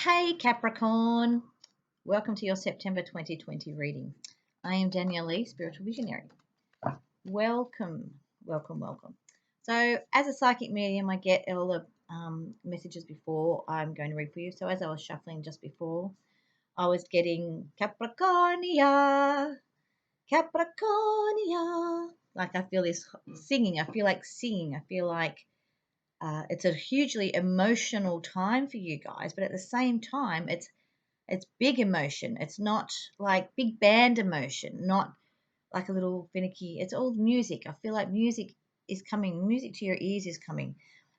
Hey Capricorn, welcome to your September 2020 reading. I am Danielle, Spiritual Visionary. Welcome, welcome, welcome. So, as a psychic medium, I get all the messages before I'm going to read for you. So, as I was shuffling just before, I was getting Capricornia, Capricornia. Like I feel this singing. I feel like singing. I feel like it's a hugely emotional time for you guys, but at the same time, it's big emotion. It's not like big band emotion, not like a little finicky. It's all music. I feel like music is coming, music to your ears is coming.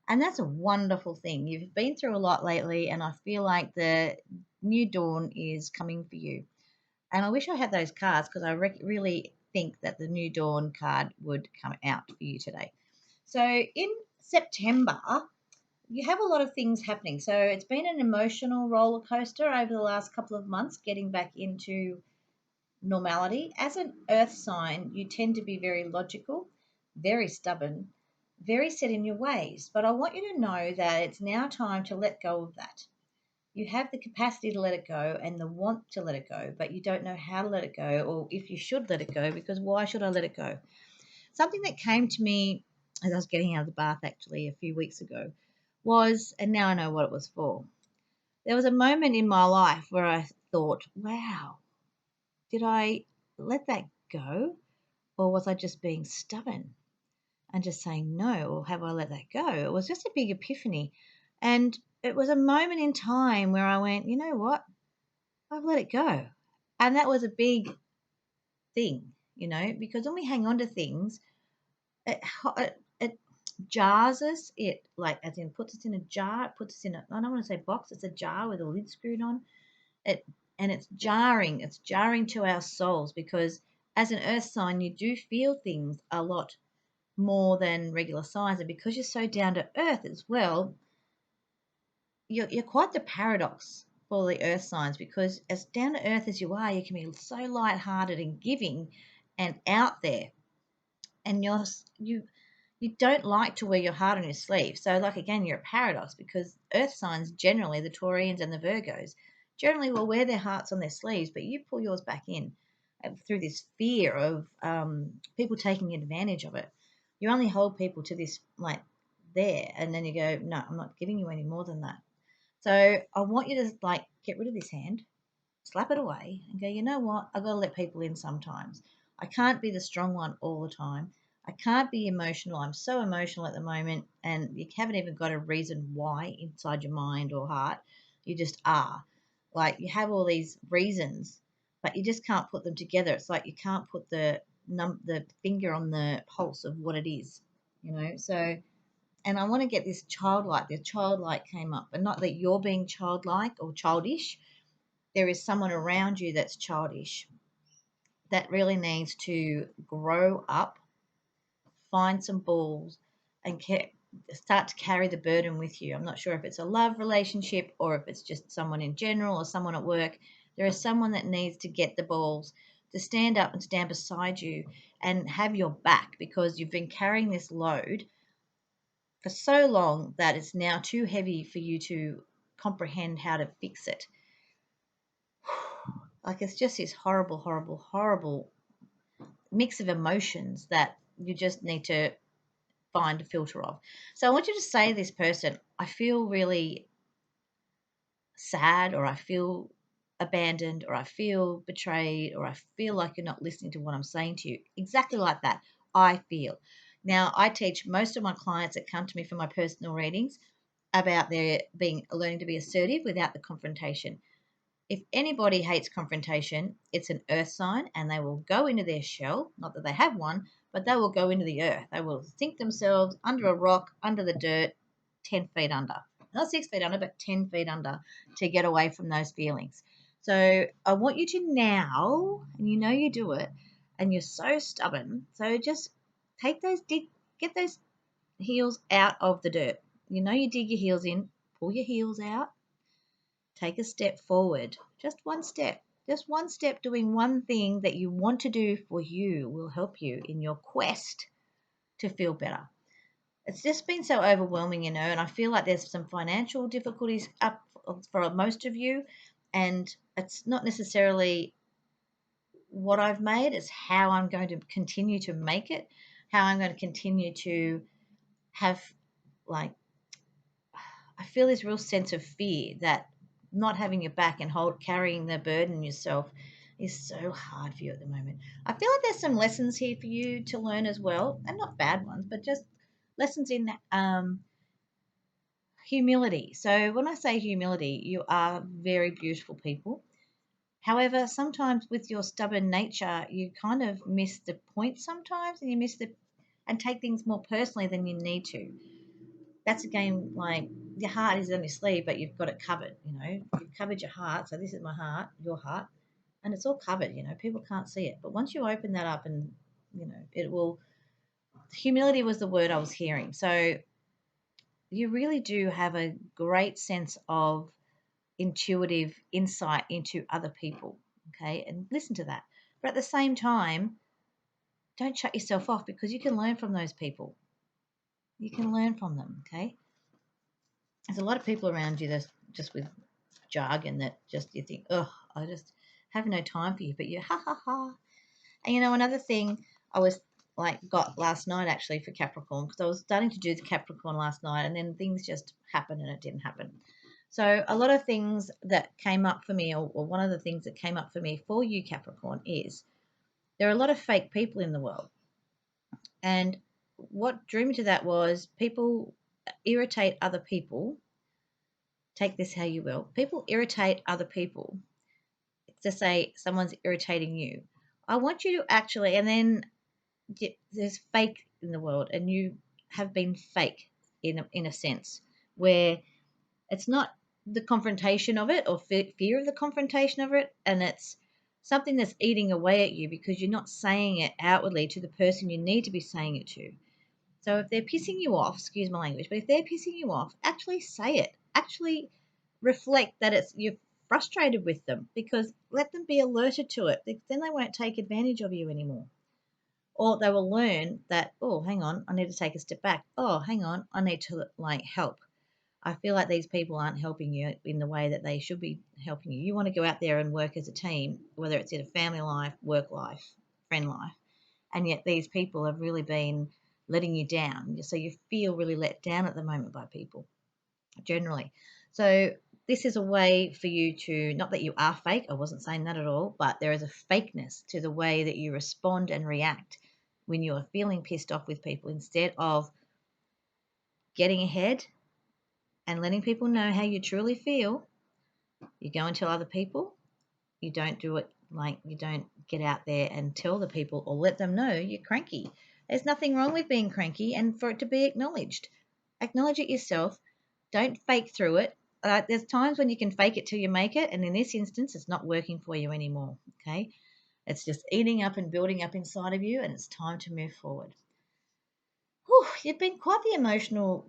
And that's a wonderful thing. You've been through a lot lately, and I feel like the new dawn is coming for you. And I wish I had those cards because I really think that the new dawn card would come out for you today. So in September, you have a lot of things happening. So it's been an emotional roller coaster over the last couple of months getting back into normality. As an earth sign, you tend to be very logical, very stubborn, very set in your ways. But I want you to know that it's now time to let go of that. You have the capacity to let it go and the want to let it go, but you don't know how to let it go or if you should let it go because why should I let it go? Something that came to me as I was getting out of the bath actually a few weeks ago was, and now I know what it was for. There was a moment in my life where I thought, wow, did I let that go? Or was I just being stubborn and just saying no? Or have I let that go? It was just a big epiphany. And it was a moment in time where I went, you know what? I've let it go. And that was a big thing, because when we hang on to things, it jars us. It, like, as in puts us in a jar. It puts us in a, I don't want to say box. It's a jar with a lid screwed on. It and it's jarring. It's jarring to our souls because as an earth sign, you do feel things a lot more than regular signs, and because you're so down to earth as well, you're quite the paradox for the earth signs because as down to earth as you are, you can be so light-hearted and giving and out there, and you don't like to wear your heart on your sleeve. So, like, again, you're a paradox because earth signs, generally the Taurians and the Virgos, generally will wear their hearts on their sleeves, but you pull yours back in through this fear of people taking advantage of it. You only hold people to this, like, there, and then you go, no, I'm not giving you any more than that. So I want you to, like, get rid of this hand, slap it away, and go, you know what? I've got to let people in sometimes. I can't be the strong one all the time. I can't be emotional. I'm so emotional at the moment, and you haven't even got a reason why inside your mind or heart. You just are. Like, you have all these reasons, but you just can't put them together. It's like you can't put the finger on the pulse of what it is. So, and I want to get this childlike. The childlike came up, and not that you're being childlike or childish. There is someone around you that's childish that really needs to grow up, find some balls, and start to carry the burden with you. I'm not sure if it's a love relationship or if it's just someone in general or someone at work. There is someone that needs to get the balls to stand up and stand beside you and have your back because you've been carrying this load for so long that it's now too heavy for you to comprehend how to fix it. Like, it's just this horrible, horrible, horrible mix of emotions that you just need to find a filter of. So I want you to say to this person, I feel really sad, or I feel abandoned, or I feel betrayed, or I feel like you're not listening to what I'm saying to you. Exactly like that. I feel. Now, I teach most of my clients that come to me for my personal readings about their learning to be assertive without the confrontation. If anybody hates confrontation, it's an earth sign, and they will go into their shell. Not that they have one, but they will go into the earth. They will sink themselves under a rock, under the dirt, 10 feet under. Not 6 feet under, but 10 feet under to get away from those feelings. So I want you to now, and you know you do it, and you're so stubborn. So just get those heels out of the dirt. You know you dig your heels in, pull your heels out. Take a step forward, just one step. Just one step doing one thing that you want to do for you will help you in your quest to feel better. it's just been so overwhelming, and I feel like there's some financial difficulties up for most of you, and it's not necessarily what I've made, it's how I'm going to continue to make it, how I'm going to continue to have, like, I feel this real sense of fear that not having your back and carrying the burden yourself is so hard for you at the moment. I feel like there's some lessons here for you to learn as well, and not bad ones, but just lessons in humility. So when I say humility, you are very beautiful people. However, sometimes with your stubborn nature, you kind of miss the point sometimes, and you miss the and take things more personally than you need to. That's again like your heart is on your sleeve, but you've got it covered. You've covered your heart. So this is my heart, your heart, and it's all covered. People can't see it, but once you open that up, and it will. Humility was the word I was hearing. So you really do have a great sense of intuitive insight into other people. Okay, and listen to that. But at the same time, don't shut yourself off, because you can learn from those people. You can learn from them. Okay, there's a lot of people around you that's just with jargon that just you think, oh, I just have no time for you, but you ha ha ha. And another thing I was got last night actually for Capricorn, because I was starting to do the Capricorn last night, and then things just happened and it didn't happen. So a lot of things that came up for me, or one of the things that came up for me for you Capricorn, is there are a lot of fake people in the world. And what drew me to that was people irritate other people. Take this how you will. People irritate other people to say someone's irritating you. I want you to actually, and then there's fake in the world, and you have been fake in a sense where it's not the confrontation of it, or fear of the confrontation of it, and it's something that's eating away at you because you're not saying it outwardly to the person you need to be saying it to. So if they're pissing you off, excuse my language, but if they're pissing you off, actually say it. Actually reflect that it's you're frustrated with them, because let them be alerted to it. Then they won't take advantage of you anymore. Or they will learn that, oh, hang on, I need to take a step back. Oh, hang on, I need to help. I feel like these people aren't helping you in the way that they should be helping you. You want to go out there and work as a team, whether it's in a family life, work life, friend life, and yet these people have really been letting you down. So you feel really let down at the moment by people generally. So this is a way for you to, not that you are fake, I wasn't saying that at all, but there is a fakeness to the way that you respond and react when you are feeling pissed off with people. Instead of getting ahead and letting people know how you truly feel, you go and tell other people. You don't do it, you don't get out there and tell the people or let them know you're cranky. There's nothing wrong with being cranky, and for it to be acknowledged. Acknowledge it yourself. Don't fake through it. There's times when you can fake it till you make it, and in this instance, it's not working for you anymore. Okay, it's just eating up and building up inside of you, and it's time to move forward. Whew, you've been quite the emotional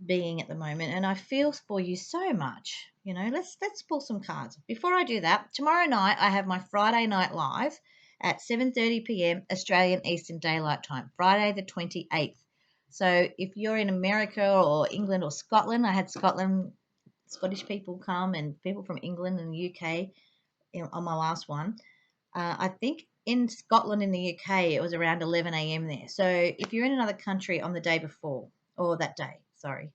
being at the moment, and I feel for you so much. Let's pull some cards. Before I do that, tomorrow night I have my Friday night live at 7:30 p.m. Australian Eastern Daylight Time, Friday the 28th. So if you're in America or England or Scotland, I had Scottish people come, and people from England and the UK on my last one. I think in Scotland, in the UK, it was around 11 a.m. there. So if you're in another country on the day before, or that day, sorry,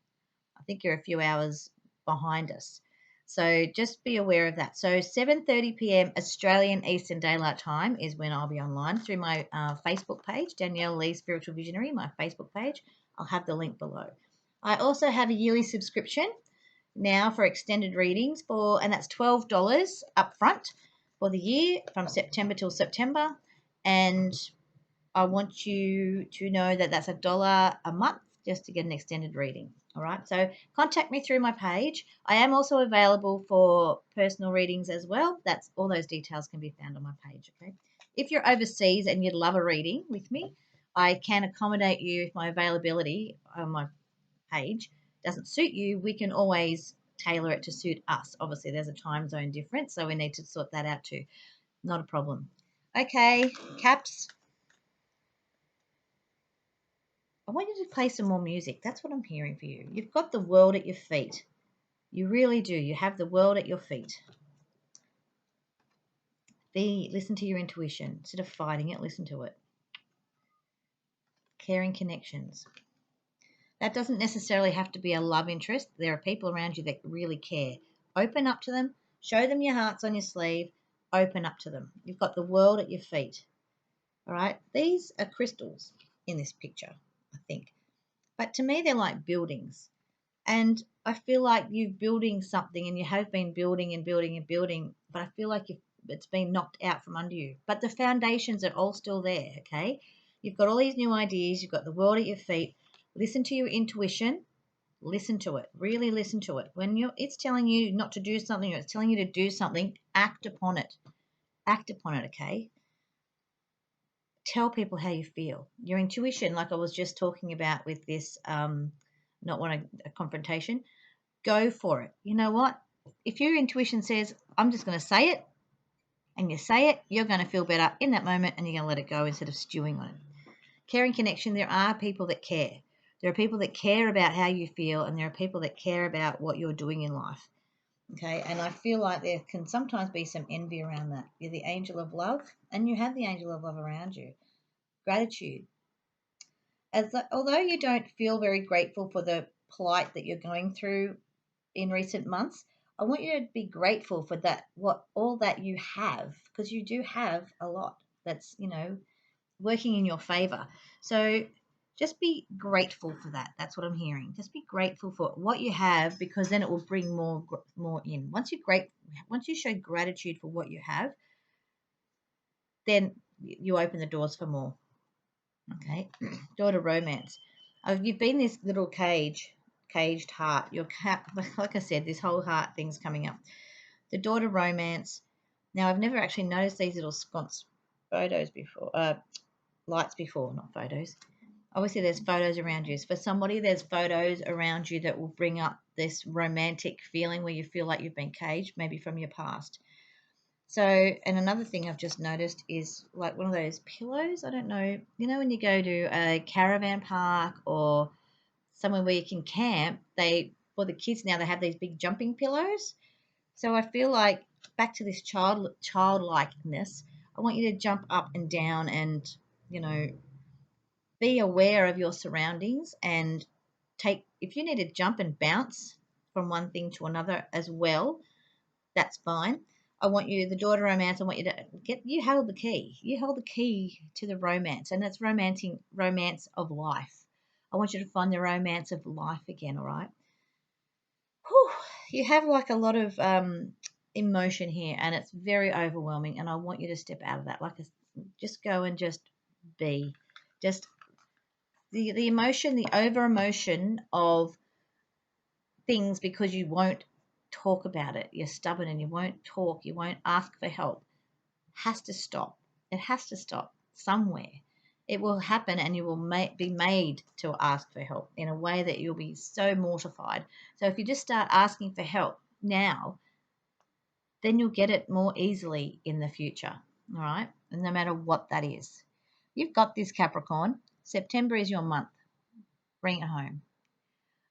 I think you're a few hours behind us. So just be aware of that. So 7:30 p.m. Australian Eastern Daylight Time is when I'll be online through my Facebook page, Danielle Lee Spiritual Visionary, my Facebook page. I'll have the link below. I also have a yearly subscription now for extended readings and that's $12 up front for the year from September till September. And I want you to know that that's $1 a month just to get an extended reading. All right. So contact me through my page. I am also available for personal readings as well. That's all those details can be found on my page. Okay. If you're overseas and you'd love a reading with me, I can accommodate you if my availability on my page doesn't suit you. We can always tailor it to suit us. Obviously, there's a time zone difference, so we need to sort that out too. Not a problem. Okay, Caps. I want you to play some more music. That's what I'm hearing for you. You've got the world at your feet. You really do. You have the world at your feet. Listen to your intuition. Instead of fighting it, listen to it. Caring connections. That doesn't necessarily have to be a love interest. There are people around you that really care. Open up to them. Show them your heart's on your sleeve. Open up to them. You've got the world at your feet. All right? These are crystals in this picture, I think. But to me, they're like buildings. And I feel like you're building something and you have been building and building and building, but I feel like it's been knocked out from under you. But the foundations are all still there, okay? You've got all these new ideas. You've got the world at your feet. Listen to your intuition. Listen to it. Really listen to it. When it's telling you not to do something or it's telling you to do something, act upon it. Act upon it, okay? Tell people how you feel. Your intuition, like I was just talking about with this, not want a confrontation, go for it. You know what? If your intuition says, I'm just going to say it, and you say it, you're going to feel better in that moment and you're going to let it go instead of stewing on it. Caring connection, there are people that care. There are people that care about how you feel, and there are people that care about what you're doing in life. Okay, and I feel like there can sometimes be some envy around that. You're the angel of love, and you have the angel of love around you. Gratitude. Although you don't feel very grateful for the plight that you're going through in recent months, I want you to be grateful for that, what all that you have, because you do have a lot that's, working in your favor. So just be grateful for that. That's what I'm hearing. Just be grateful for what you have, because then it will bring more in. Once you show gratitude for what you have, then you open the doors for more. Okay, daughter romance. You've been this little caged heart. Your cat, like I said, this whole heart thing's coming up. The daughter romance. Now, I've never actually noticed these little sconce photos before, lights before, not photos. Obviously, there's photos around you. For somebody, there's photos around you that will bring up this romantic feeling where you feel like you've been caged, maybe from your past. So, and another thing I've just noticed is like one of those pillows. I don't know, when you go to a caravan park or somewhere where you can camp, for the kids now, they have these big jumping pillows. So I feel like back to this childlikeness, I want you to jump up and down and, you know, be aware of your surroundings and if you need to jump and bounce from one thing to another as well, that's fine. The daughter romance, I want you to you hold the key. You hold the key to the romance, and that's romance of life. I want you to find the romance of life again, all right? Whew, you have like a lot of emotion here, and it's very overwhelming, and I want you to step out of that. Just go and just be. Just the emotion, the over emotion of things because you won't talk about it. You're stubborn and you won't talk. You won't ask for help. Has to stop. It has to stop somewhere. It will happen and you will be made to ask for help in a way that you'll be so mortified. So if you just start asking for help now, then you'll get it more easily in the future. All right? And no matter what that is. You've got this, Capricorn. September is your month. Bring it home.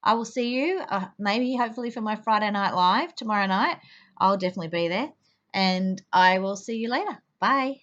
I will see you maybe hopefully for my Friday Night Live tomorrow night. I'll definitely be there. And I will see you later. Bye.